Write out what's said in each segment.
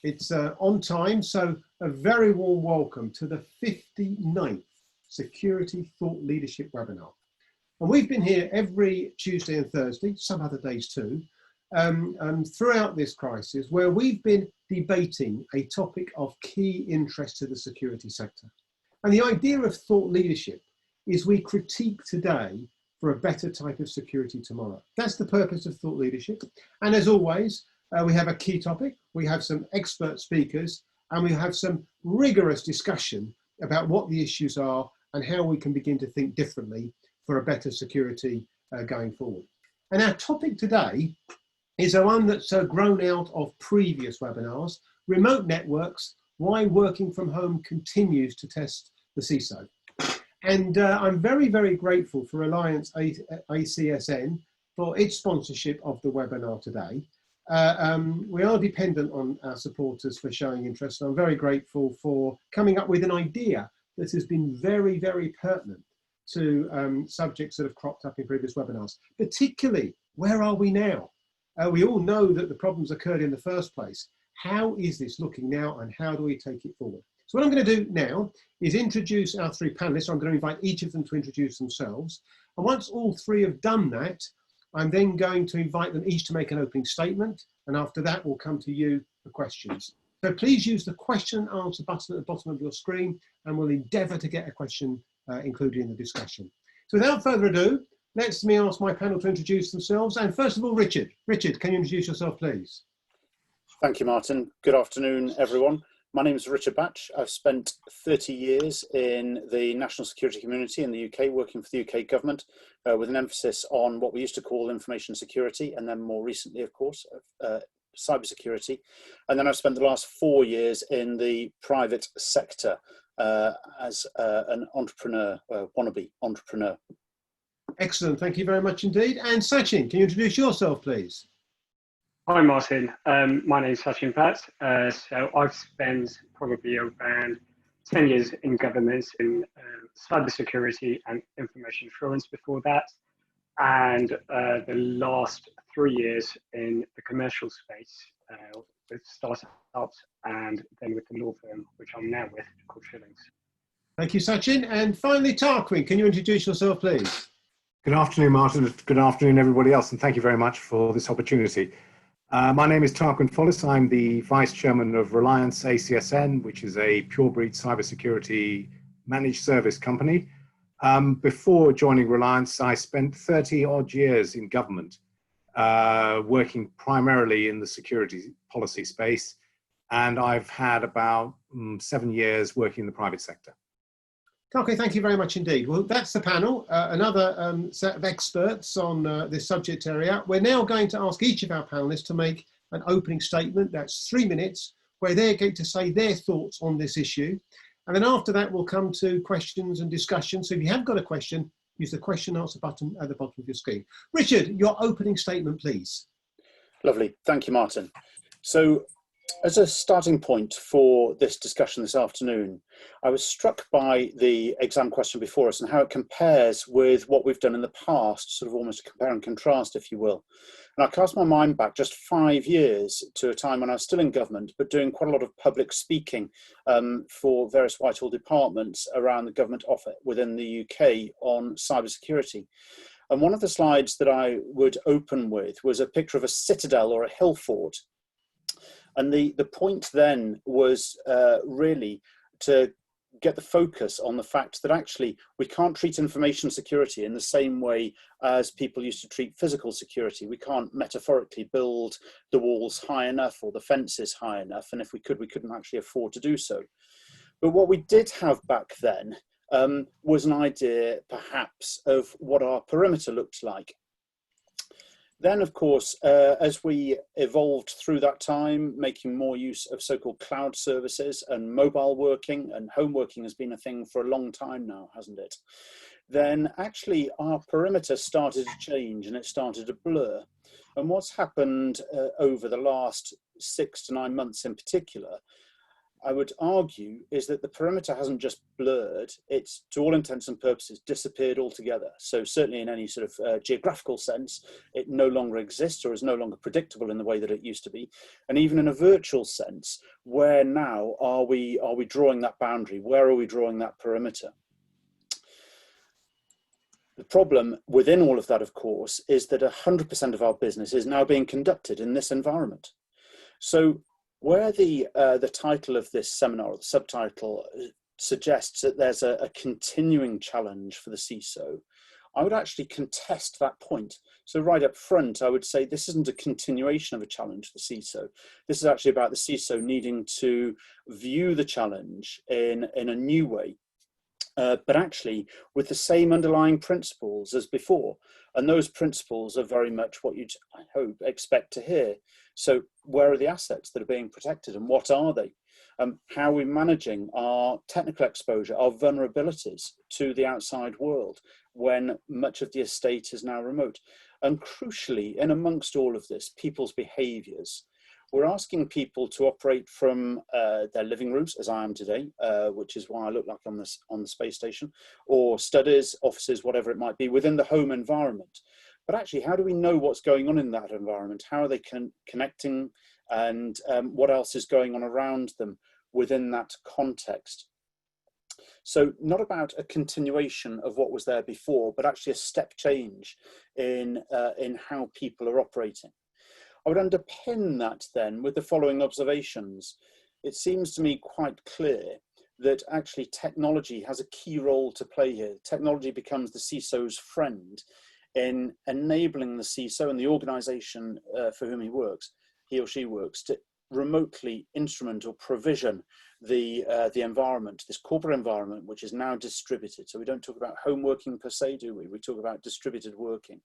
It's on time, so a very warm welcome to the 59th Security Thought Leadership webinar. And we've been here every Tuesday and Thursday, some other days too, throughout this crisis, where we've been debating a topic of key interest to the security sector. And the idea of thought leadership is we critique today for a better type of security tomorrow. That's the purpose of thought leadership. And as always, we have a key topic, we have some expert speakers, and we have some rigorous discussion about what the issues are and how we can begin to think differently for a better security going forward. And our topic today is one that's grown out of previous webinars, remote networks, why working from home continues to test the CISO. And I'm very, very grateful for Reliance acsn for its sponsorship of the webinar today. We are dependent on our supporters for showing interest, and I'm very grateful for coming up with an idea that has been very, very pertinent to subjects that have cropped up in previous webinars, particularly where are we now? We all know that the problems occurred in the first place. How is this looking now, and how do we take it forward? So what I'm going to do now is introduce our three panelists. I'm going to invite each of them to introduce themselves. And once all three have done that, I'm then going to invite them each to make an opening statement. And after that, we'll come to you for questions. So please use the question and answer button at the bottom of your screen, and we'll endeavour to get a question included in the discussion. So without further ado, let me ask my panel to introduce themselves. And first of all, Richard. Richard, can you introduce yourself, please? Thank you, Martin. Good afternoon, everyone. My name is Richard Batch. I've spent 30 years in the national security community in the UK, working for the UK government, with an emphasis on what we used to call information security, and then more recently, of course, cybersecurity. And then I've spent the last 4 years in the private sector as an entrepreneur, wannabe entrepreneur. Excellent, thank you very much indeed. And Sachin, can you introduce yourself, please? Hi Martin, my name is Sachin Bhatt. So I've spent probably around 10 years in government in cybersecurity and information assurance before that, and the last 3 years in the commercial space with startups and then with the law firm, which I'm now with, called Shillings. Thank you, Sachin. And finally, Tarquin, can you introduce yourself, please? Good afternoon, Martin. Good afternoon, everybody else, and thank you very much for this opportunity. My name is Tarquin Follis. I'm the Vice Chairman of Reliance acsn, which is a pure breed cybersecurity managed service company. Before joining Reliance, I spent 30 odd years in government, working primarily in the security policy space, and I've had about 7 years working in the private sector. Okay, thank you very much indeed. Well, that's the panel, another set of experts on this subject area. We're now going to ask each of our panelists to make an opening statement. That's 3 minutes, where they're going to say their thoughts on this issue. And then after that, we'll come to questions and discussion. So if you have got a question, use the question and answer button at the bottom of your screen. Richard, your opening statement, please. Lovely, thank you, Martin. So, as a starting point for this discussion this afternoon, I was struck by the exam question before us and how it compares with what we've done in the past, sort of almost a compare and contrast, if you will. And I cast my mind back just 5 years to a time when I was still in government, but doing quite a lot of public speaking for various Whitehall departments around the government office within the UK on cybersecurity. And one of the slides that I would open with was a picture of a citadel or a hill fort. And the point then was really to get the focus on the fact that actually we can't treat information security in the same way as people used to treat physical security. We can't metaphorically build the walls high enough or the fences high enough. And if we could, we couldn't actually afford to do so. But what we did have back then was an idea perhaps of what our perimeter looked like. Then, of course, as we evolved through that time, making more use of so-called cloud services and mobile working, and home working has been a thing for a long time now, hasn't it? Then actually our perimeter started to change and it started to blur. And what's happened over the last 6 to 9 months in particular, I would argue, is that the perimeter hasn't just blurred, it's to all intents and purposes disappeared altogether. So certainly in any sort of geographical sense, it no longer exists or is no longer predictable in the way that it used to be. And even in a virtual sense, where now are we drawing that boundary? Where are we drawing that perimeter? The problem within all of that, of course, is that 100% of our business is now being conducted in this environment. So where the title of this seminar, or the subtitle, suggests that there's a continuing challenge for the CISO, I would actually contest that point. So right up front, I would say this isn't a continuation of a challenge for the CISO. This is actually about the CISO needing to view the challenge in a new way, but actually with the same underlying principles as before. And those principles are very much what you'd, I hope, expect to hear. So where are the assets that are being protected and what are they? How are we managing our technical exposure, our vulnerabilities to the outside world when much of the estate is now remote? And crucially, in amongst all of this, people's behaviours. We're asking people to operate from their living rooms, as I am today, which is why I look like I'm on the space station, or studies, offices, whatever it might be, within the home environment. But actually, how do we know what's going on in that environment? How are they connecting, and what else is going on around them within that context? So not about a continuation of what was there before, but actually a step change in how people are operating. I would underpin that then with the following observations. It seems to me quite clear that actually technology has a key role to play here. Technology becomes the CISO's friend in enabling the CISO and the organization for whom he or she works, to remotely instrument or provision the environment, this corporate environment, which is now distributed. So we don't talk about home working per se, do we? We talk about distributed working.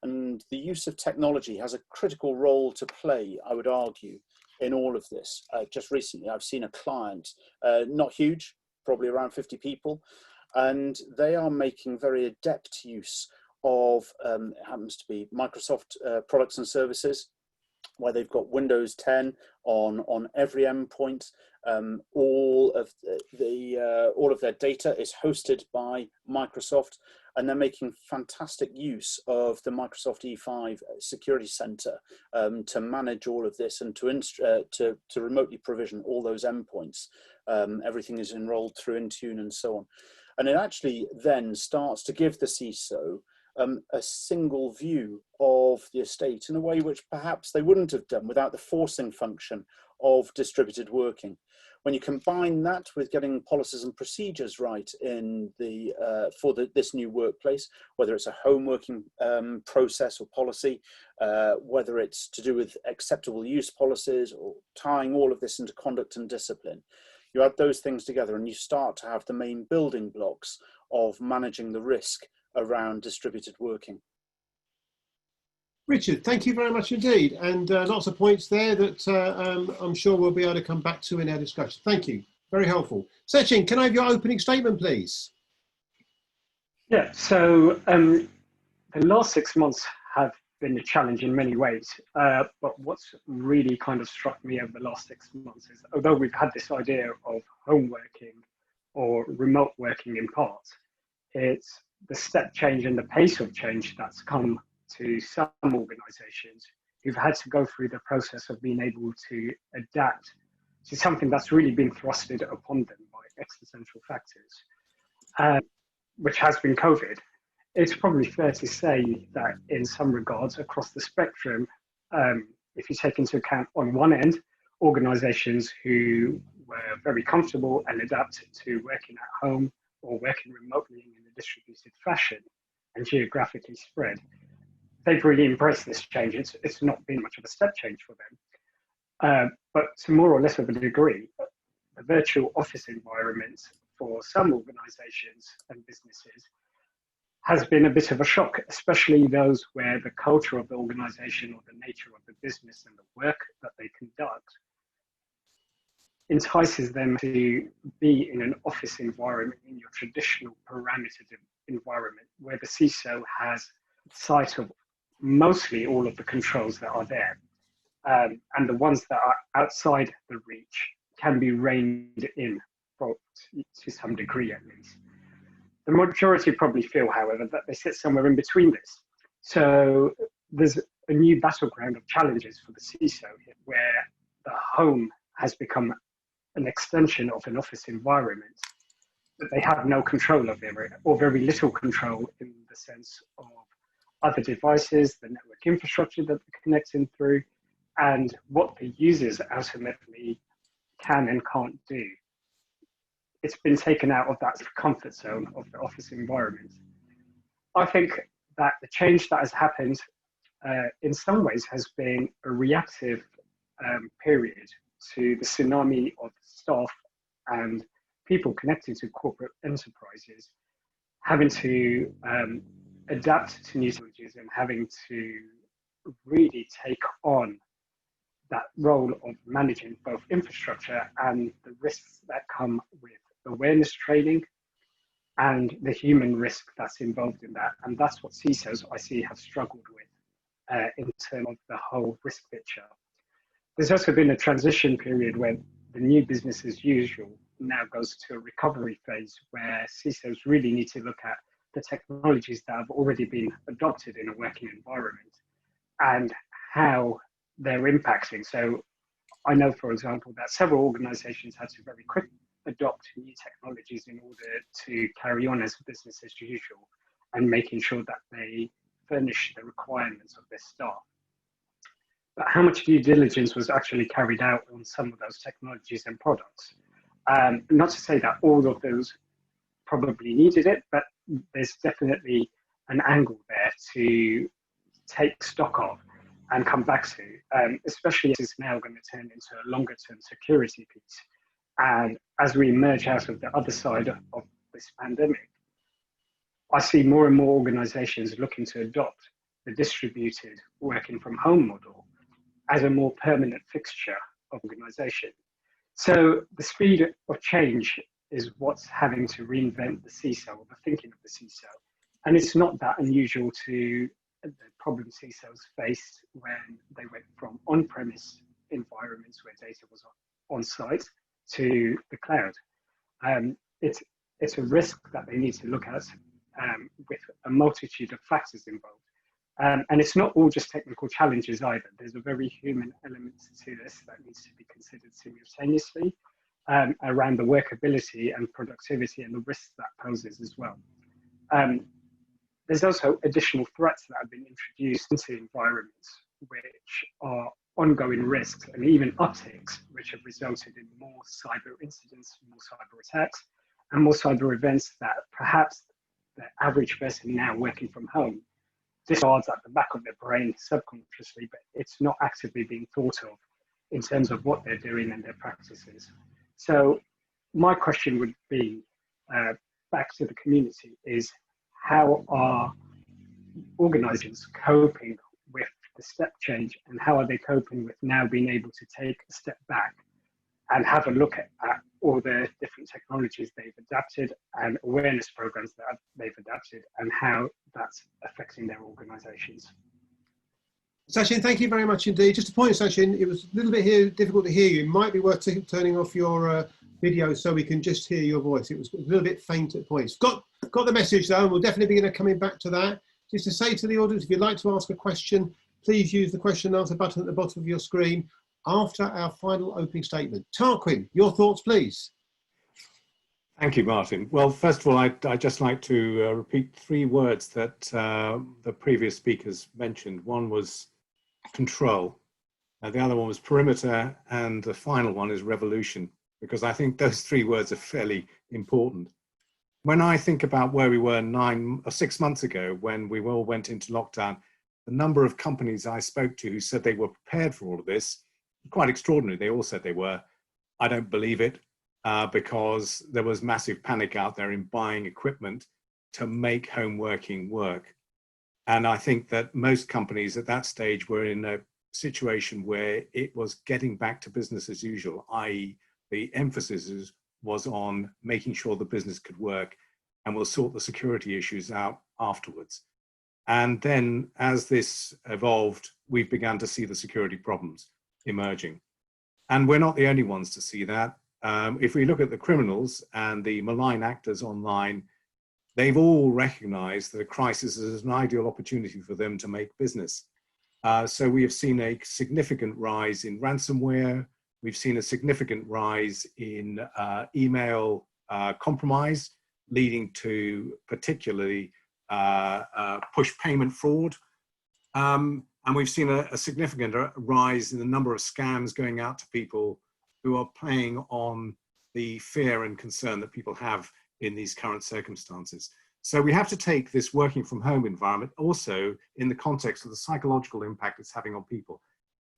And the use of technology has a critical role to play, I would argue, in all of this. Just recently, I've seen a client, not huge, probably around 50 people, and they are making very adept use of, it happens to be Microsoft products and services, where they've got Windows 10 on every endpoint. All of their data is hosted by Microsoft, and they're making fantastic use of the Microsoft E5 Security Center to manage all of this and to remotely provision all those endpoints. Everything is enrolled through Intune and so on. And it actually then starts to give the CISO a single view of the estate in a way which perhaps they wouldn't have done without the forcing function of distributed working. When you combine that with getting policies and procedures right in this new workplace, whether it's a home working process or policy, whether it's to do with acceptable use policies or tying all of this into conduct and discipline, you add those things together and you start to have the main building blocks of managing the risk around distributed working. Richard, thank you very much indeed. And lots of points there that I'm sure we'll be able to come back to in our discussion. Thank you. Very helpful. Sachin, can I have your opening statement, please? Yeah, so the last 6 months have been a challenge in many ways. But what's really kind of struck me over the last 6 months is, although we've had this idea of home working or remote working in part, it's the step change and the pace of change that's come to some organizations who've had to go through the process of being able to adapt to something that's really been thrusted upon them by existential factors, which has been COVID. It's probably fair to say that in some regards across the spectrum, if you take into account on one end, organizations who were very comfortable and adapted to working at home or working remotely in a distributed fashion and geographically spread, they've really embraced this change. It's not been much of a step change for them. But to more or less of a degree, the virtual office environment for some organizations and businesses has been a bit of a shock, especially those where the culture of the organization or the nature of the business and the work that they conduct entices them to be in an office environment, in your traditional parametered environment, where the CISO has sight of mostly all of the controls that are there. And the ones that are outside the reach can be reined in to some degree at least. The majority probably feel, however, that they sit somewhere in between this. So there's a new battleground of challenges for the CISO where the home has become an extension of an office environment, but they have no control of it, or very little control in the sense of other devices, the network infrastructure that they're connecting through, and what the users ultimately can and can't do. It's been taken out of that comfort zone of the office environment. I think that the change that has happened in some ways has been a reactive period to the tsunami of staff and people connected to corporate enterprises having to adapt to new technologies and having to really take on that role of managing both infrastructure and the risks that come with awareness training and the human risk that's involved in that. And that's what CISOs I see have struggled with in terms of the whole risk picture. There's also been a transition period where the new business as usual now goes to a recovery phase where CISOs really need to look at the technologies that have already been adopted in a working environment and how they're impacting. So I know, for example, that several organizations had to very quickly adopt new technologies in order to carry on as business as usual and making sure that they furnish the requirements of their staff. But how much due diligence was actually carried out on some of those technologies and products? Not to say that all of those probably needed it, but there's definitely an angle there to take stock of and come back to, especially as it's now going to turn into a longer term security piece. And as we emerge out of the other side of this pandemic, I see more and more organizations looking to adopt the distributed working from home model as a more permanent fixture of organization. So the speed of change is what's having to reinvent the CISO, or the thinking of the CISO. And it's not that unusual to the problem CISOs faced when they went from on-premise environments where data was on site to the cloud. It's a risk that they need to look at with a multitude of factors involved. And it's not all just technical challenges either. There's a very human element to this that needs to be considered simultaneously around the workability and productivity and the risks that poses as well. There's also additional threats that have been introduced into environments which are ongoing risks and even upticks, which have resulted in more cyber incidents, more cyber attacks, and more cyber events that perhaps the average person now working from home discards at the back of their brain subconsciously, but it's not actively being thought of in terms of what they're doing and their practices. So my question would be, back to the community, is how are organizations coping with the step change, and how are they coping with now being able to take a step back and have a look at all the different technologies they've adapted and awareness programs that they've adapted and how that's affecting their organizations? Sachin, thank you very much indeed. Just a point, Sachin, it was a little bit difficult to hear you. It might be worth turning off your video so we can just hear your voice. It was a little bit faint at points. Got the message though, and we'll definitely be coming back to that. Just to say to the audience, if you'd like to ask a question, please use the question and answer button at the bottom of your screen after our final opening statement. Tarquin, your thoughts, please. Thank you, Martin. Well, first of all, I'd just like to repeat three words that the previous speakers mentioned. One was control, the other one was perimeter, and the final one is revolution, because I think those three words are fairly important. When I think about where we were 6 months ago, when we all went into lockdown, the number of companies I spoke to who said they were prepared for all of this, quite extraordinary. They all said they were. I don't believe it, because there was massive panic out there in buying equipment to make home working work. And I think that most companies at that stage were in a situation where it was getting back to business as usual, i.e. the emphasis was on making sure the business could work, and we'll sort the security issues out afterwards. And then as this evolved, we've begun to see the security problems emerging. And we're not the only ones to see that. If we look at the criminals and the malign actors online, they've all recognized that a crisis is an ideal opportunity for them to make business. So we have seen a significant rise in ransomware. We've seen a significant rise in email compromise, leading to particularly push payment fraud. And we've seen a significant rise in the number of scams going out to people who are playing on the fear and concern that people have in these current circumstances. So we have to take this working from home environment also in the context of the psychological impact it's having on people.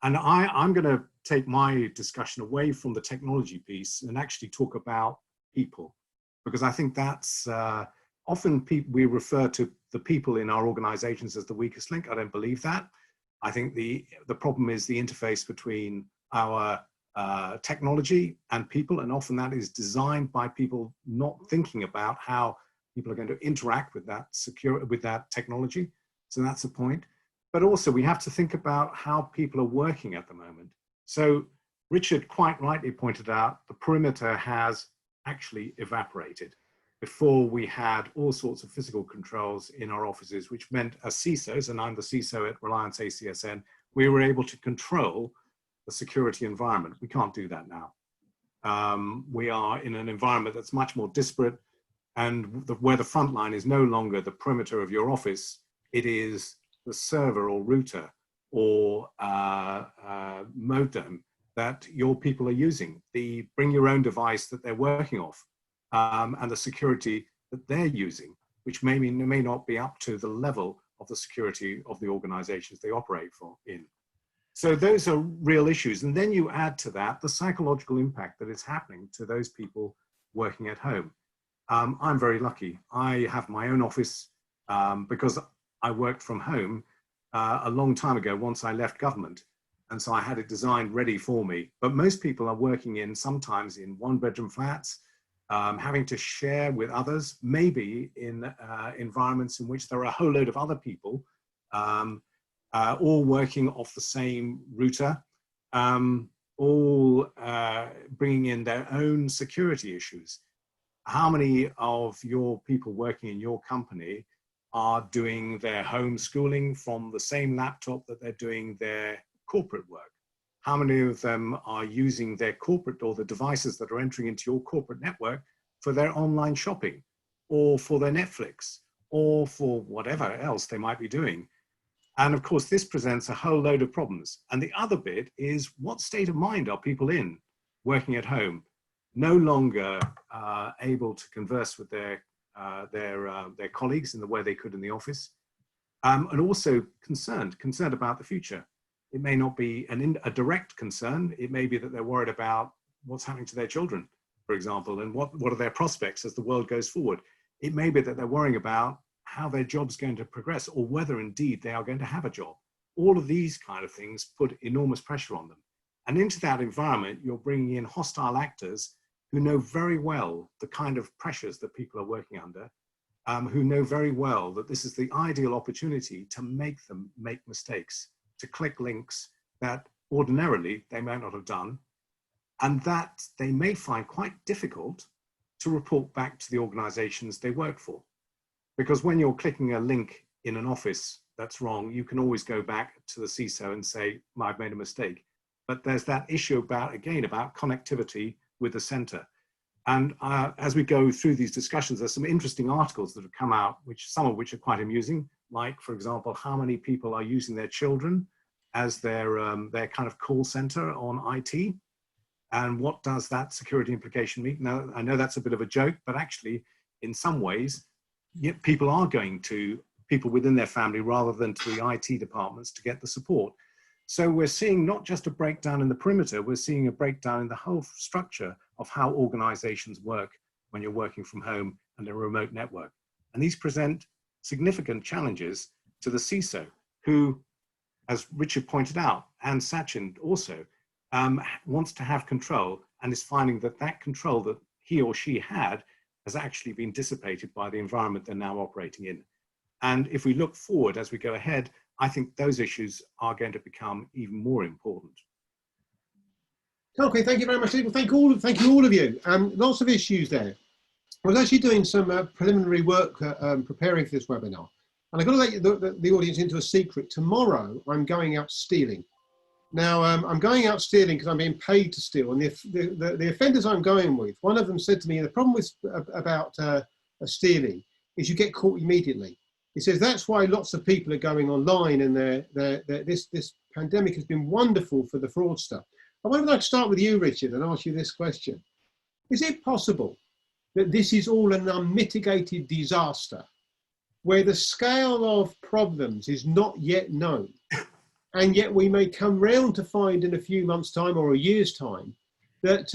And I'm going to take my discussion away from the technology piece and actually talk about people, because I think that's often we refer to the people in our organizations as the weakest link. I don't believe that. I think the problem is the interface between our technology and people, and often that is designed by people not thinking about how people are going to interact with that technology. So that's a point. But also we have to think about how people are working at the moment. So Richard quite rightly pointed out the perimeter has actually evaporated. Before we had all sorts of physical controls in our offices, which meant as CISOs, and I'm the CISO at Reliance acsn, we were able to control the security environment. We can't do that now. We are in an environment that's much more disparate, and where the front line is no longer the perimeter of your office, it is the server or router or modem that your people are using, the bring your own device that they're working off, and the security that they're using, which may not be up to the level of the security of the organizations they operate in. So those are real issues. And then you add to that the psychological impact that is happening to those people working at home. I'm very lucky. I have my own office because I worked from home a long time ago once I left government. And so I had it designed ready for me. But most people are working sometimes in one-bedroom flats, having to share with others, maybe in environments in which there are a whole load of other people, all working off the same router, all bringing in their own security issues. How many of your people working in your company are doing their homeschooling from the same laptop that they're doing their corporate work? How many of them are using their corporate or the devices that are entering into your corporate network for their online shopping or for their Netflix or for whatever else they might be doing? And of course, this presents a whole load of problems. And the other bit is, what state of mind are people in working at home, no longer able to converse with their colleagues in the way they could in the office, and also concerned about the future. It may not be a direct concern. It may be that they're worried about what's happening to their children, for example, and what are their prospects as the world goes forward. It may be that they're worrying about how their job's going to progress, or whether indeed they are going to have a job. All of these kind of things put enormous pressure on them. And into that environment, you're bringing in hostile actors who know very well the kind of pressures that people are working under, who know very well that this is the ideal opportunity to make them make mistakes, to click links that ordinarily they might not have done, and that they may find quite difficult to report back to the organizations they work for. Because when you're clicking a link in an office that's wrong, you can always go back to the CISO and say, I've made a mistake. But there's that issue about connectivity with the center. And as we go through these discussions, there's some interesting articles that have come out, some of which are quite amusing. Like, for example, how many people are using their children as their kind of call center on IT? And what does that security implication mean? Now, I know that's a bit of a joke, but actually, in some ways, people are going to people within their family rather than to the IT departments to get the support. So we're seeing not just a breakdown in the perimeter, we're seeing a breakdown in the whole structure of how organizations work when you're working from home and a remote network. And these present significant challenges to the CISO, who, as Richard pointed out, and Sachin also, wants to have control and is finding that that control that he or she had has actually been dissipated by the environment they're now operating in. And if we look forward as we go ahead, I think those issues are going to become even more important. Okay, thank you very much. Thank you all of you. Lots of issues there. I was actually doing some preliminary work preparing for this webinar. And I've got to let the audience into a secret. Tomorrow, I'm going out stealing. Now, I'm going out stealing because I'm being paid to steal. And the offenders I'm going with, one of them said to me, the problem with about stealing is you get caught immediately. He says that's why lots of people are going online, and this pandemic has been wonderful for the fraudster. I wonder if I could start with you, Richard, and ask you this question. Is it possible that this is all an unmitigated disaster where the scale of problems is not yet known, and yet we may come round to find in a few months' time or a year's time that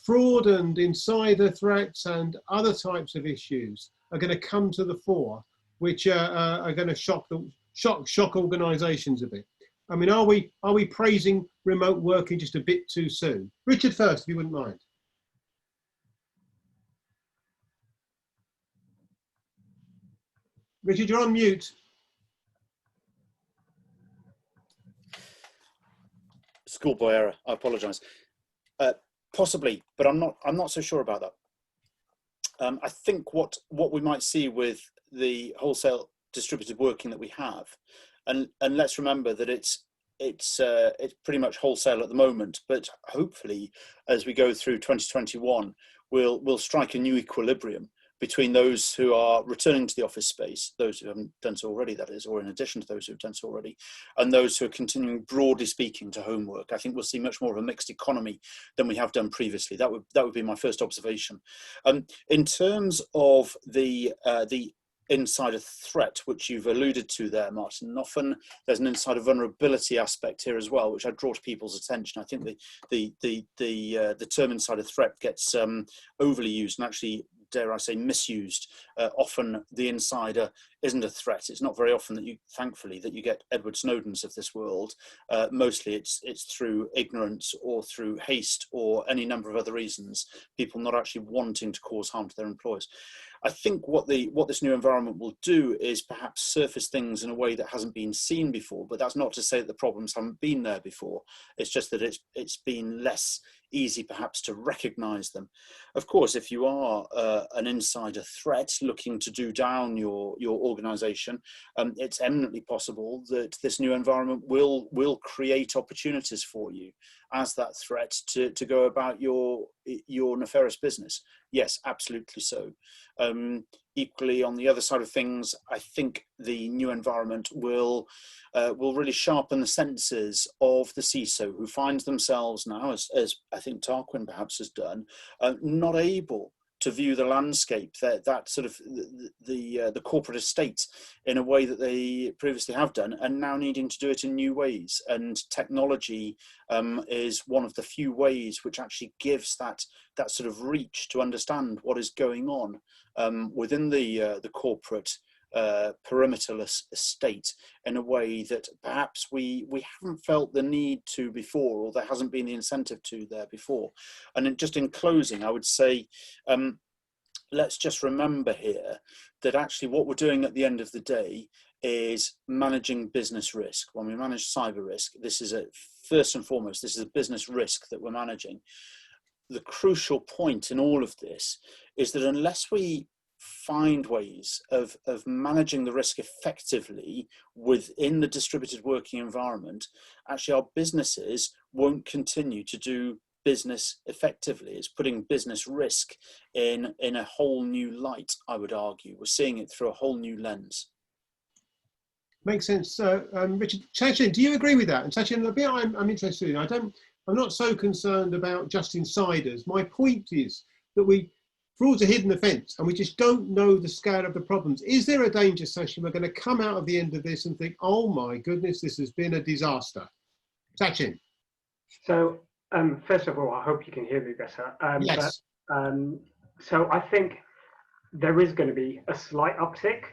fraud and insider threats and other types of issues are going to come to the fore, which are going to shock organisations a bit? I mean, are we praising remote working just a bit too soon? Richard first, if you wouldn't mind. Richard, you're on mute. Schoolboy error. I apologise. Possibly, but I'm not so sure about that. I think what we might see with the wholesale distributed working that we have, and let's remember that it's pretty much wholesale at the moment, but hopefully as we go through 2021, we'll strike a new equilibrium between those who are returning to the office space, those who haven't done so already, that is, or in addition to those who have done so already, and those who are continuing, broadly speaking, to homework. I think we'll see much more of a mixed economy than we have done previously. That would be my first observation. In terms of the insider threat, which you've alluded to there, Martin, and often there's an insider vulnerability aspect here as well, which I draw to people's attention. I think the term insider threat gets overly used and actually, dare I say, misused. Often the insider isn't a threat. It's not very often that thankfully, that you get Edward Snowdens of this world. Mostly it's through ignorance or through haste or any number of other reasons, people not actually wanting to cause harm to their employers. I think what this new environment will do is perhaps surface things in a way that hasn't been seen before, but that's not to say that the problems haven't been there before. It's just that it's been less easy perhaps to recognize them. Of course, if you are an insider threat looking to do down your organization, it's eminently possible that this new environment will create opportunities for you as that threat to go about your nefarious business. Yes, absolutely so. Equally, on the other side of things, I think the new environment will really sharpen the senses of the CISO, who finds themselves now, as I think Tarquin perhaps has done, not able to view the landscape, that sort of the corporate estate in a way that they previously have done, and now needing to do it in new ways. And technology is one of the few ways which actually gives that sort of reach to understand what is going on within the corporate perimeterless estate in a way that perhaps we haven't felt the need to before, or there hasn't been the incentive to there before. And just in closing, I would say, let's just remember here that actually what we're doing at the end of the day is managing business risk. When we manage cyber risk, this is first and foremost, this is a business risk that we're managing. The crucial point in all of this is that unless we find ways of managing the risk effectively within the distributed working environment, actually our businesses won't continue to do business effectively. It's putting business risk in a whole new light, I would argue. We're seeing it through a whole new lens. Makes sense. Richard, Sachin, do you agree with that? And Sachin, the bit I'm interested in, I'm not so concerned about just insiders. My point is that fraud's a hidden offence and we just don't know the scale of the problems. Is there a danger, Sachin, we're going to come out of the end of this and think, oh my goodness, this has been a disaster? Sachin. So, first of all, I hope you can hear me better. Yes. So I think there is going to be a slight uptick,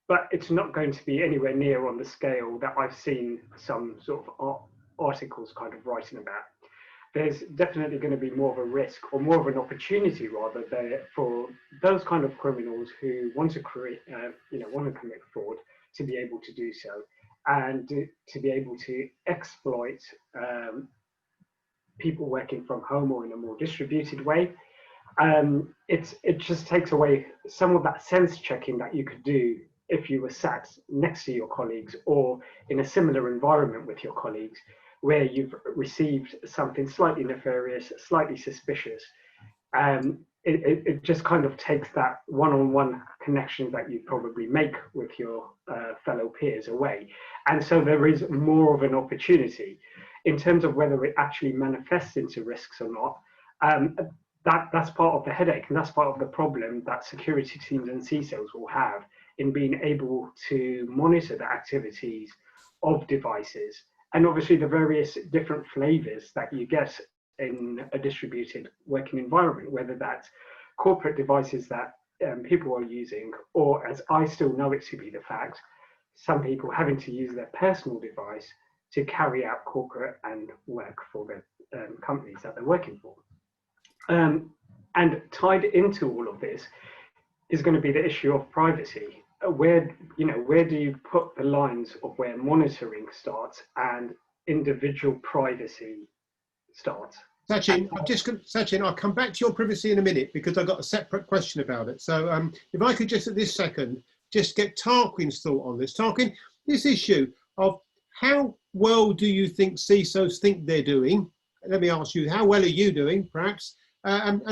but it's not going to be anywhere near on the scale that I've seen some sort of articles kind of writing about. There's definitely going to be more of a risk, or more of an opportunity rather, there for those kind of criminals who want to create, want to commit fraud, to be able to do so, and to be able to exploit people working from home or in a more distributed way. It just takes away some of that sense checking that you could do if you were sat next to your colleagues or in a similar environment with your colleagues where you've received something slightly nefarious, slightly suspicious. It just kind of takes that one-on-one connection that you probably make with your fellow peers away. And so there is more of an opportunity in terms of whether it actually manifests into risks or not. That's part of the headache, and that's part of the problem that security teams and CISOs will have in being able to monitor the activities of devices, and obviously the various different flavors that you get in a distributed working environment, whether that's corporate devices that people are using, or as I still know it to be the fact, some people having to use their personal device to carry out corporate and work for the companies that they're working for. And tied into all of this is going to be the issue of privacy. Where do you put the lines of where monitoring starts and individual privacy starts? Sachin, I'll come back to your privacy in a minute because I've got a separate question about it. So if I could just at this second, just get Tarquin's thought on this. Tarquin, this issue of how well do you think CISOs think they're doing? Let me ask you, how well are you doing, perhaps? And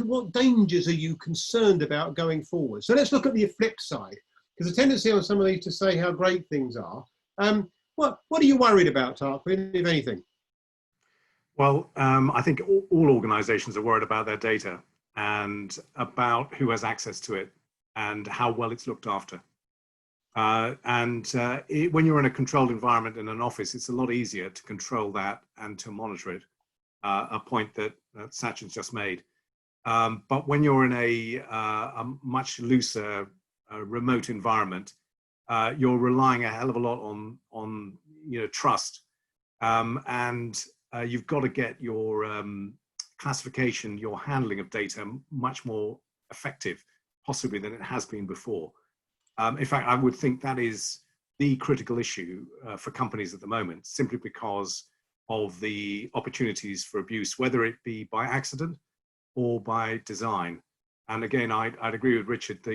what dangers are you concerned about going forward? So let's look at the flip side, because the tendency on some of these to say how great things are. What are you worried about, Tarquin, if anything? Well, I think all organizations are worried about their data and about who has access to it and how well it's looked after. When you're in a controlled environment in an office, it's a lot easier to control that and to monitor it, a point that Sachin's just made. But when you're in a much looser, remote environment, you're relying a hell of a lot on trust. You've got to get your classification, your handling of data much more effective, possibly than it has been before. In fact, I would think that is the critical issue for companies at the moment, simply because of the opportunities for abuse, whether it be by accident or by design. And again, I'd agree with Richard.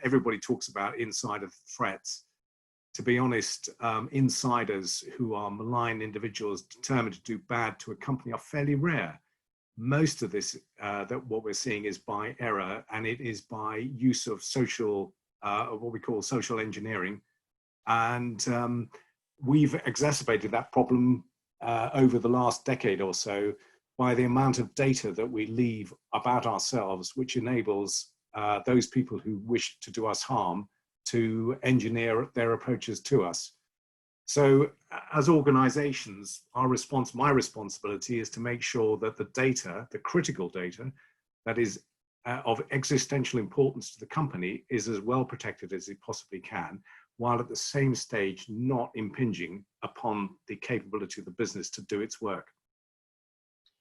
Everybody talks about insider threats. To be honest, insiders who are malign individuals determined to do bad to a company are fairly rare. Most of this, what we're seeing, is by error, and it is by use of what we call social engineering. And we've exacerbated that problem over the last decade or so by the amount of data that we leave about ourselves, which enables those people who wish to do us harm to engineer their approaches to us. So as organizations, my responsibility is to make sure that the data, the critical data that is of existential importance to the company, is as well protected as it possibly can, while at the same stage not impinging upon the capability of the business to do its work.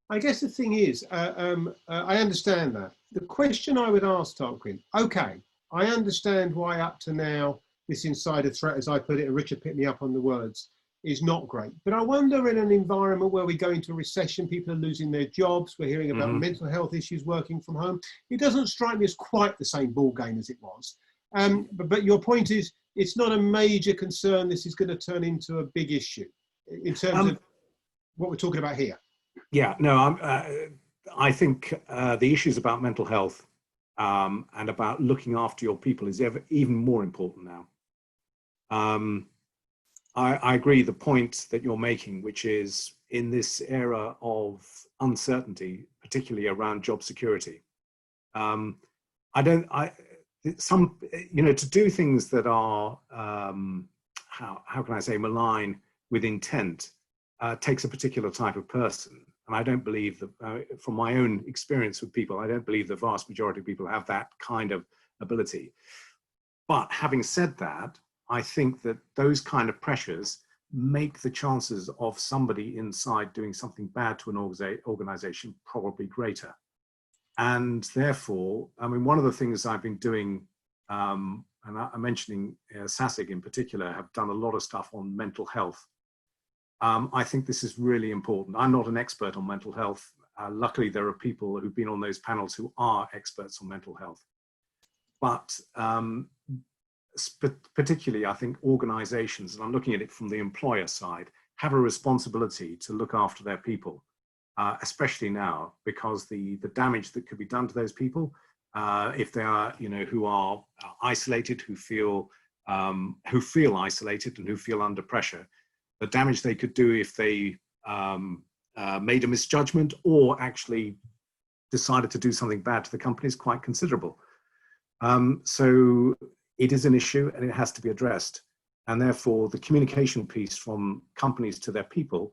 I guess the thing is, I understand that. The question I would ask, Tarquin, okay, I understand why up to now this insider threat, as I put it, and Richard picked me up on the words, is not great. But I wonder, in an environment where we go into a recession, people are losing their jobs, we're hearing about mental health issues working from home, it doesn't strike me as quite the same ball game as it was. But your point is, it's not a major concern. This is going to turn into a big issue in terms of what we're talking about here. Yeah, no, I think the issues about mental health and about looking after your people is even more important now. I agree the point that you're making, which is in this era of uncertainty, particularly around job security. To do things that are, how can I say, malign with intent takes a particular type of person. And I don't believe that, from my own experience with people, I don't believe the vast majority of people have that kind of ability. But having said that, I think that those kind of pressures make the chances of somebody inside doing something bad to an organization probably greater. And therefore, I mean, one of the things I've been doing, and I'm mentioning SASIG in particular, have done a lot of stuff on mental health. I think this is really important. I'm not an expert on mental health. Luckily, there are people who've been on those panels who are experts on mental health. But particularly, I think organizations, and I'm looking at it from the employer side, have a responsibility to look after their people, especially now, because the damage that could be done to those people, if they are, who are isolated, who feel isolated and who feel under pressure, the damage they could do if they made a misjudgment or actually decided to do something bad to the company is quite considerable. So it is an issue and it has to be addressed. And therefore, the communication piece from companies to their people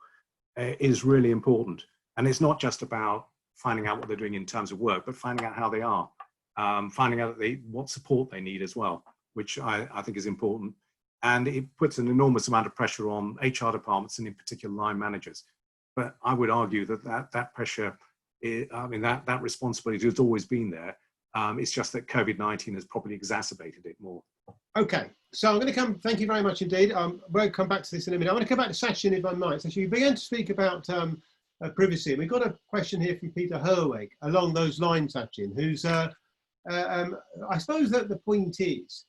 is really important. And it's not just about finding out what they're doing in terms of work, but finding out how they are, finding out what support they need as well, which I think is important. And it puts an enormous amount of pressure on HR departments and in particular line managers. But I would argue that pressure, that responsibility has always been there. It's just that COVID-19 has probably exacerbated it more. Okay, so I'm going to thank you very much indeed. We'll come back to this in a minute. I'm going to come back to Sachin if I might. So you began to speak about privacy. We've got a question here from Peter Herweg along those lines, Sachin, who's, I suppose that the point is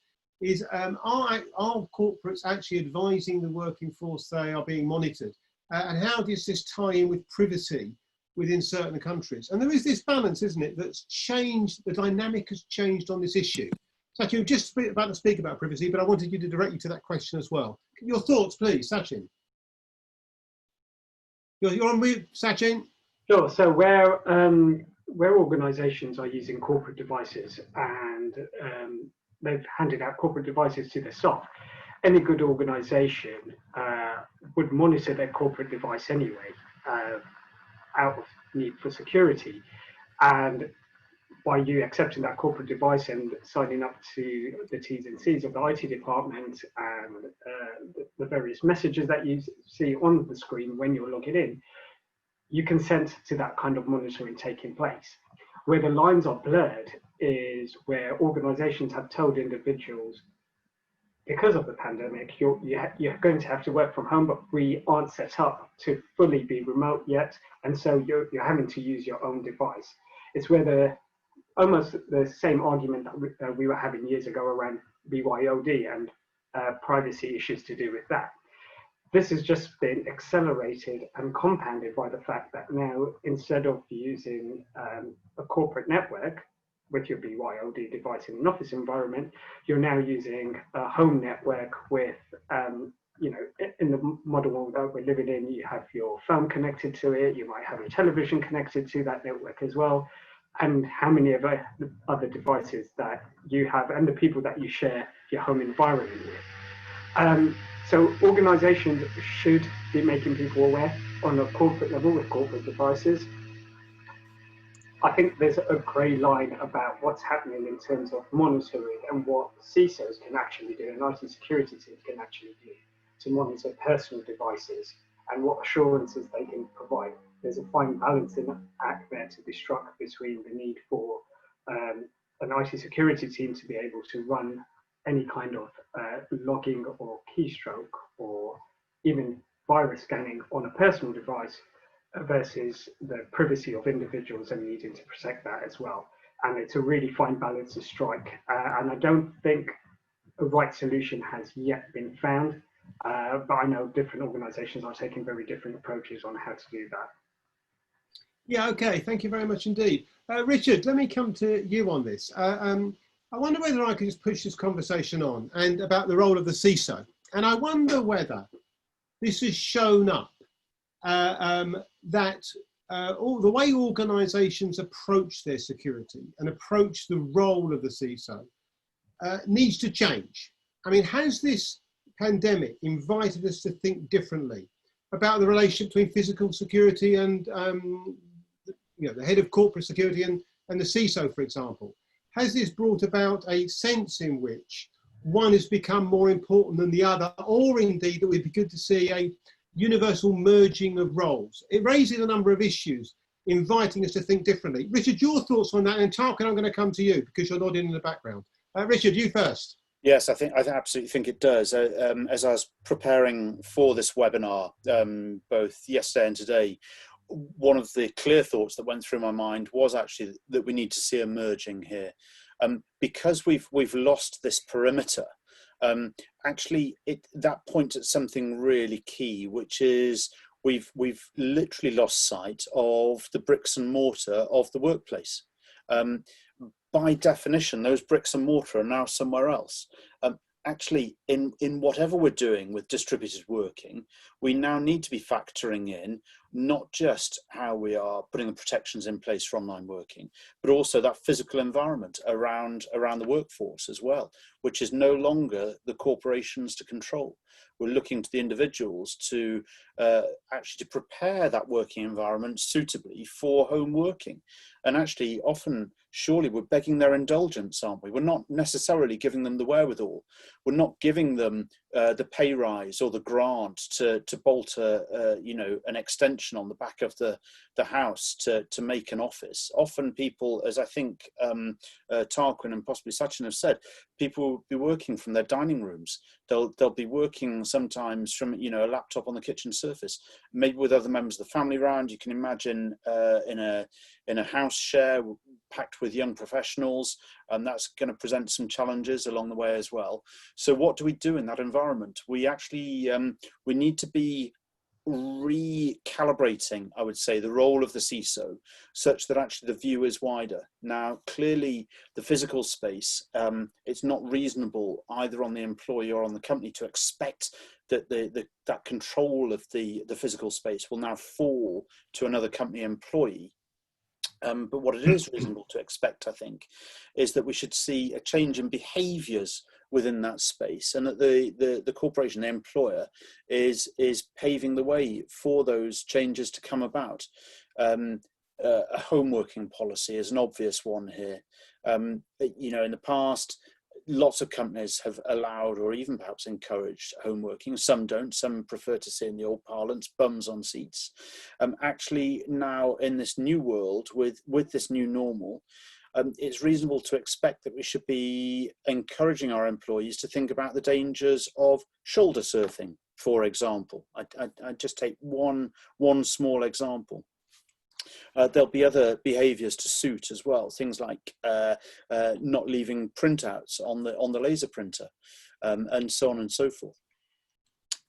are corporates actually advising the working force they are being monitored? And how does this tie in with privacy within certain countries? And there is this balance, isn't it, that's changed, the dynamic has changed on this issue. Sachin, you were just about to speak about privacy, but I wanted you to direct you to that question as well. Your thoughts, please, Sachin. You're on mute, Sachin. Sure. So where organisations are using corporate devices and they've handed out corporate devices to their staff, any good organisation would monitor their corporate device anyway, out of need for security. And by you accepting that corporate device and signing up to the T's and C's of the IT department and the various messages that you see on the screen when you're logging in, you consent to that kind of monitoring taking place. Where the lines are blurred is where organizations have told individuals, because of the pandemic, you're going to have to work from home, but we aren't set up to fully be remote yet, and so you're having to use your own device. It's where almost the same argument that we were having years ago around BYOD and privacy issues to do with that. This has just been accelerated and compounded by the fact that now, instead of using a corporate network with your BYOD device in an office environment, you're now using a home network with, in the modern world that we're living in, you have your phone connected to it, you might have your television connected to that network as well, and how many of the other devices that you have and the people that you share your home environment with. So organizations should be making people aware on a corporate level with corporate devices. I think there's a grey line about what's happening in terms of monitoring and what CISOs can actually do and IT security teams can actually do to monitor personal devices and what assurances they can provide. There's a fine balancing act there to be struck between the need for an IT security team to be able to run any kind of logging or keystroke or even virus scanning on a personal device versus the privacy of individuals and needing to protect that as well. And it's a really fine balance to strike. And I don't think a right solution has yet been found, but I know different organizations are taking very different approaches on how to do that. Yeah, okay, thank you very much indeed. Richard, let me come to you on this. I wonder whether I could just push this conversation on and about the role of the CISO. And I wonder whether this has shown up that all the way organizations approach their security and approach the role of the CISO needs to change. I mean, has this pandemic invited us to think differently about the relationship between physical security and the head of corporate security and the CISO, for example? Has this brought about a sense in which one has become more important than the other, or indeed it would be good to see a universal merging of roles? It raises a number of issues, inviting us to think differently. Richard, your thoughts on that, and Tarquin, I'm going to come to you because you're nodding in the background. Richard, you first. Yes, I absolutely think it does. As I was preparing for this webinar, both yesterday and today, one of the clear thoughts that went through my mind was actually that we need to see a merging here, because we've lost this perimeter actually that points at something really key, which is we've literally lost sight of the bricks and mortar of the workplace. By definition, those bricks and mortar are now somewhere else. Actually, in whatever we're doing with distributed working, we now need to be factoring in not just how we are putting the protections in place for online working, but also that physical environment around the workforce as well, which is no longer the corporations to control. We're looking to the individuals to actually to prepare that working environment suitably for home working. And actually, often, surely we're begging their indulgence, aren't we? We're not necessarily giving them the wherewithal. We're not giving them the pay rise or the grant to bolt an extension on the back of the house to make an office. Often people, as I think Tarquin and possibly Sachin have said, people will be working from their dining rooms. They'll be working sometimes from a laptop on the kitchen surface, maybe with other members of the family around. You can imagine in a house share packed with young professionals, and that's going to present some challenges along the way as well. So what do we do in that environment? We actually we need to be recalibrating, I would say, the role of the CISO such that actually the view is wider. Now, clearly the physical space, it's not reasonable either on the employee or on the company to expect that that control of the physical space will now fall to another company employee. But what it is reasonable to expect, I think, is that we should see a change in behaviours within that space, and that the corporation, the employer, is paving the way for those changes to come about. A home working policy is an obvious one here. In the past, lots of companies have allowed or even perhaps encouraged home working. Some don't. Some prefer to say in the old parlance, bums on seats. Actually, now in this new world, with this new normal, it's reasonable to expect that we should be encouraging our employees to think about the dangers of shoulder surfing, for example. I just take one small example. There'll be other behaviours to suit as well, things like not leaving printouts on the laser printer, and so on and so forth.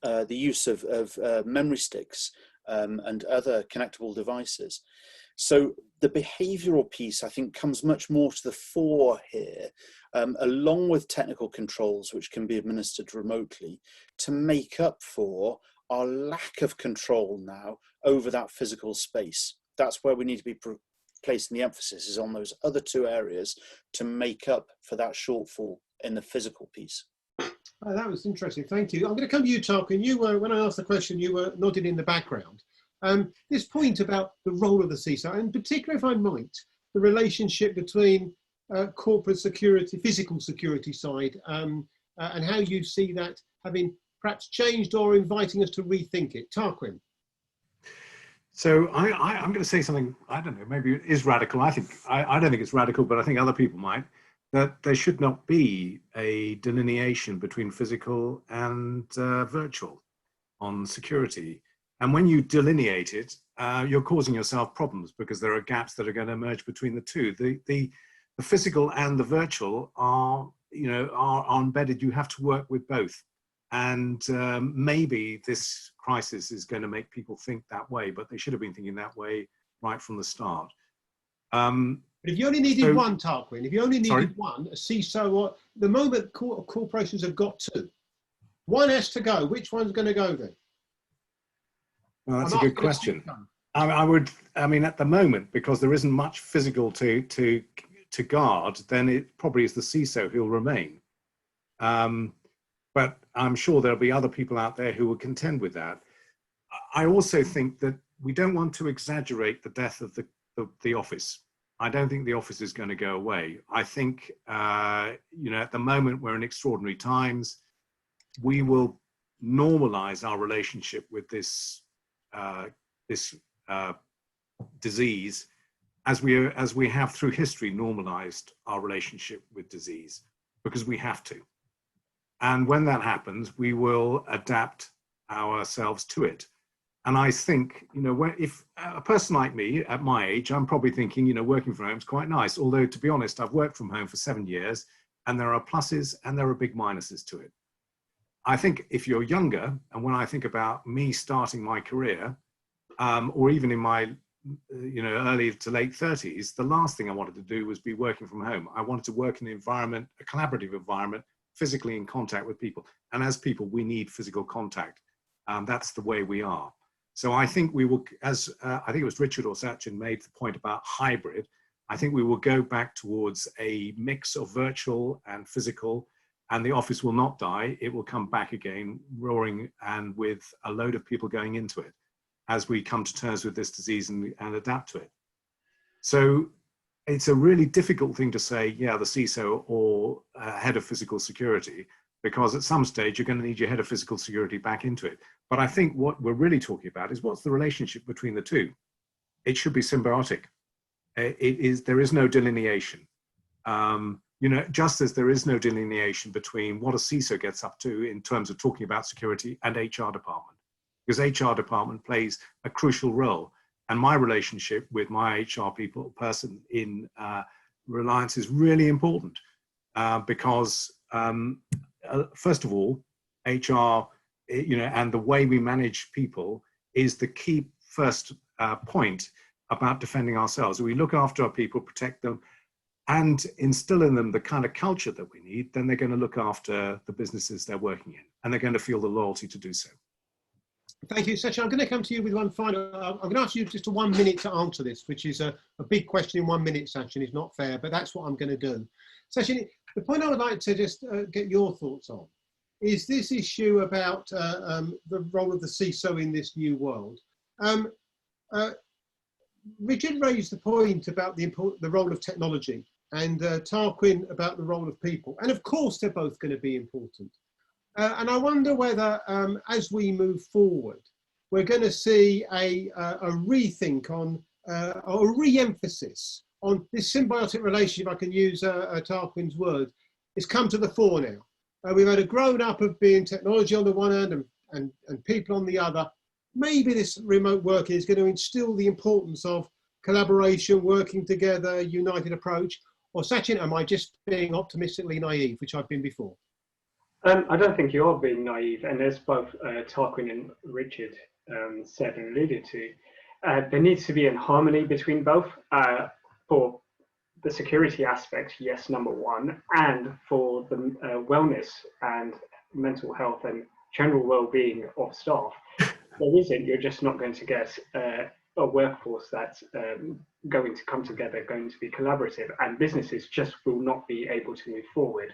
The use of memory sticks and other connectable devices. So the behavioural piece, I think, comes much more to the fore here, along with technical controls which can be administered remotely, to make up for our lack of control now over that physical space. That's where we need to be placing the emphasis, is on those other two areas to make up for that shortfall in the physical piece. Oh, that was interesting. Thank you. I'm going to come to you, Tarquin. You were, when I asked the question, you were nodding in the background. This point about the role of the CISO, and particularly, if I might, the relationship between corporate security, physical security side, and how you see that having perhaps changed or inviting us to rethink it. Tarquin. So I'm going to say something, I don't know, maybe it is radical. I don't think it's radical, but I think other people might, that there should not be a delineation between physical and virtual on security. And when you delineate it, you're causing yourself problems, because there are gaps that are going to emerge between the two. The physical and the virtual are embedded. You have to work with both. And maybe this crisis is going to make people think that way, but they should have been thinking that way right from the start. But if you only needed one, Tarquin, if you only needed one, a CISO, or the moment corporations have got two, one has to go. Which one's going to go then? Well, that's a good question. I mean, at the moment, because there isn't much physical to guard, then it probably is the CISO who'll remain. But I'm sure there'll be other people out there who will contend with that. I also think that we don't want to exaggerate the death of the office. I don't think the office is going to go away. I think, at the moment we're in extraordinary times. We will normalize our relationship with this disease as we have through history normalized our relationship with disease, because we have to. And when that happens, we will adapt ourselves to it. And I think, if a person like me at my age, I'm probably thinking, working from home is quite nice. Although, to be honest, I've worked from home for 7 years, and there are pluses and there are big minuses to it. I think if you're younger, and when I think about me starting my career, or even in my early to late 30s, the last thing I wanted to do was be working from home. I wanted to work in an environment, a collaborative environment, physically in contact with people. And as people, we need physical contact. That's the way we are. So I think we will, as I think it was Richard or Sachin made the point about hybrid, I think we will go back towards a mix of virtual and physical, and the office will not die. It will come back again, roaring, and with a load of people going into it as we come to terms with this disease and adapt to it. So it's a really difficult thing to say, yeah, the CISO or head of physical security, because at some stage you're going to need your head of physical security back into it. But I think what we're really talking about is what's the relationship between the two. It should be symbiotic. There is no delineation. Just as there is no delineation between what a CISO gets up to in terms of talking about security and HR department, because HR department plays a crucial role. And my relationship with my HR person in Reliance is really important because, first of all, HR, and the way we manage people is the key first point about defending ourselves. We look after our people, protect them, and instill in them the kind of culture that we need, then they're going to look after the businesses they're working in, and they're going to feel the loyalty to do so. Thank you, Sachin. I'm going to come to you with one final. I'm going to ask you just 1 minute to answer this, which is a big question in 1 minute, Sachin. Is not fair, but that's what I'm going to do. Sachin, the point I would like to just get your thoughts on is this issue about the role of the CISO in this new world. Richard raised the point about the role of technology, and Tarquin about the role of people. And of course, they're both going to be important. And I wonder whether, as we move forward, we're going to see a rethink on, or a re-emphasis on this symbiotic relationship, I can use Tarquin's word, it's come to the fore now. We've had a grown up of being technology on the one hand and people on the other. Maybe this remote working is going to instill the importance of collaboration, working together, united approach. Or Sachin, am I just being optimistically naive, which I've been before? I don't think you are being naive, and as both Tarquin and Richard said and alluded to, there needs to be a harmony between both for the security aspect, yes, number one, and for the wellness and mental health and general well-being of staff. There isn't, you're just not going to get a workforce that's going to come together, going to be collaborative, and businesses just will not be able to move forward.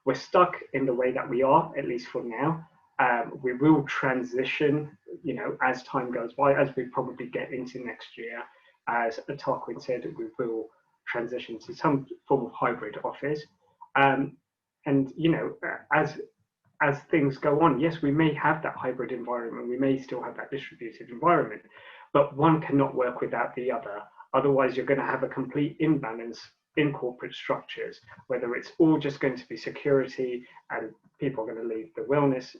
We're stuck in the way that we are, at least for now. We will transition, as time goes by, as we probably get into next year. As Tarquin said, we will transition to some form of hybrid office. And, as things go on, yes, we may have that hybrid environment. We may still have that distributed environment, but one cannot work without the other. Otherwise, you're going to have a complete imbalance in corporate structures, whether it's all just going to be security and people are going to leave the wellness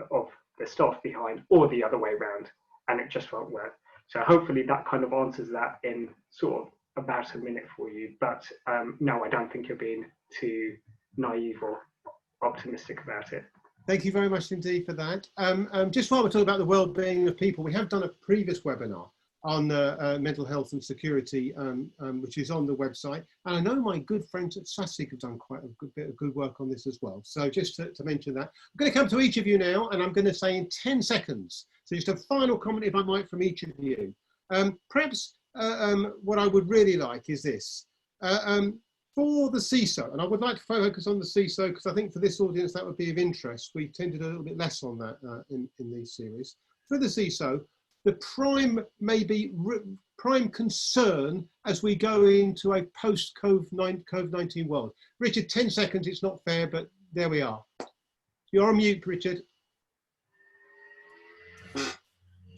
of the staff behind, or the other way around, and it just won't work. So hopefully that kind of answers that in sort of about a minute for you. But no, I don't think you're being too naive or optimistic about it. Thank you very much indeed for that. Just while we're talking about the well-being of people, we have done a previous webinar on mental health and security, which is on the website. And I know my good friends at SASIC have done quite a good bit of good work on this as well. So just to mention that, I'm going to come to each of you now, and I'm going to say in 10 seconds. So just a final comment, if I might, from each of you. Perhaps what I would really like is this. For the CISO, and I would like to focus on the CISO because I think for this audience that would be of interest. We tend to do a little bit less on that in these series. For the CISO, the prime concern as we go into a post-COVID-19 world. Richard, 10 seconds, it's not fair, but there we are. You're on mute, Richard.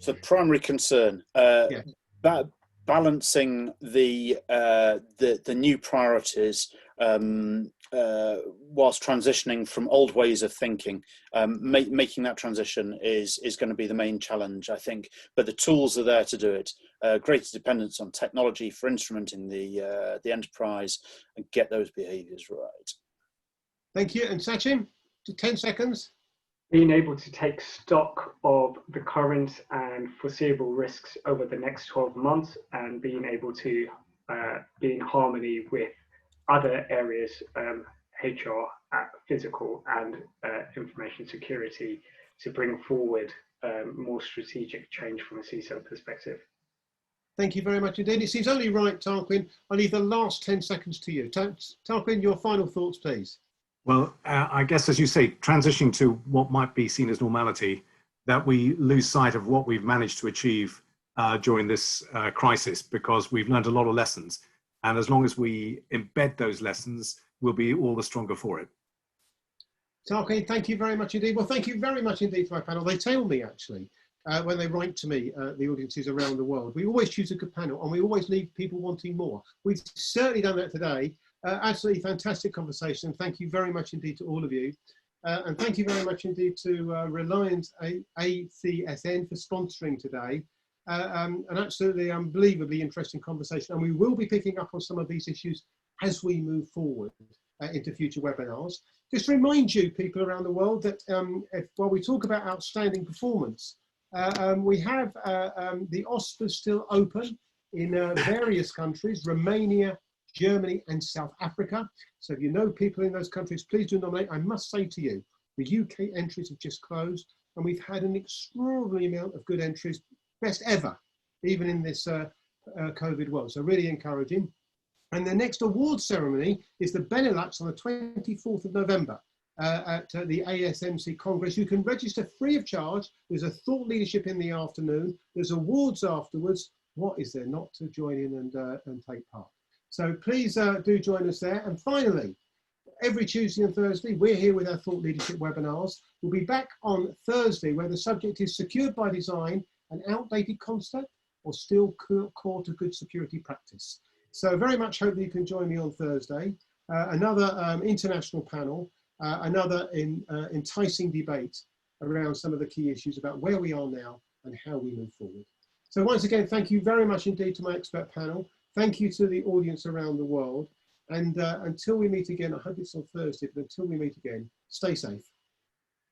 So primary concern, Yes. Balancing the new priorities whilst transitioning from old ways of thinking. Making that transition is going to be the main challenge, I think. But the tools are there to do it. Greater dependence on technology for instrumenting the enterprise and get those behaviours right. Thank you. And Sachin, 10 seconds. being able to take stock of the current and foreseeable risks over the next 12 months and being able to be in harmony with other areas, HR, physical and information security, to bring forward more strategic change from a CISO perspective. Thank you very much indeed. It seems only right, Tarquin. I'll leave the last 10 seconds to you. Tarquin, your final thoughts, please. Well, I guess, as you say, transitioning to what might be seen as normality, that we lose sight of what we've managed to achieve during this crisis, because we've learned a lot of lessons. And as long as we embed those lessons, we'll be all the stronger for it. Tarquin, thank you very much indeed. Well, thank you very much indeed to my panel. They tell me, actually, when they write to me, the audiences around the world, we always choose a good panel and we always leave people wanting more. We've certainly done that today. Absolutely fantastic conversation. Thank you very much indeed to all of you. And thank you very much indeed to Reliance acsn for sponsoring today. An absolutely unbelievably interesting conversation. And we will be picking up on some of these issues as we move forward into future webinars. Just to remind you, people around the world, that while we talk about outstanding performance, we have the OSPAs still open in various countries, Romania, Germany and South Africa. So if you know people in those countries, please do nominate. I must say to you, the UK entries have just closed and we've had an extraordinary amount of good entries, best ever, even in this COVID world. So really encouraging. And the next award ceremony is the Benelux on the 24th of November at the ASMC Congress. You can register free of charge. There's a thought leadership in the afternoon. There's awards afterwards. What is there not to join in and take part? So please do join us there. And finally, every Tuesday and Thursday, we're here with our thought leadership webinars. We'll be back on Thursday, where the subject is secured by design, an outdated concept or still core to good security practice. So very much hope that you can join me on Thursday. Another international panel, another enticing debate around some of the key issues about where we are now and how we move forward. So once again, thank you very much indeed to my expert panel. Thank you to the audience around the world. And until we meet again, I hope it's on Thursday, but until we meet again, stay safe.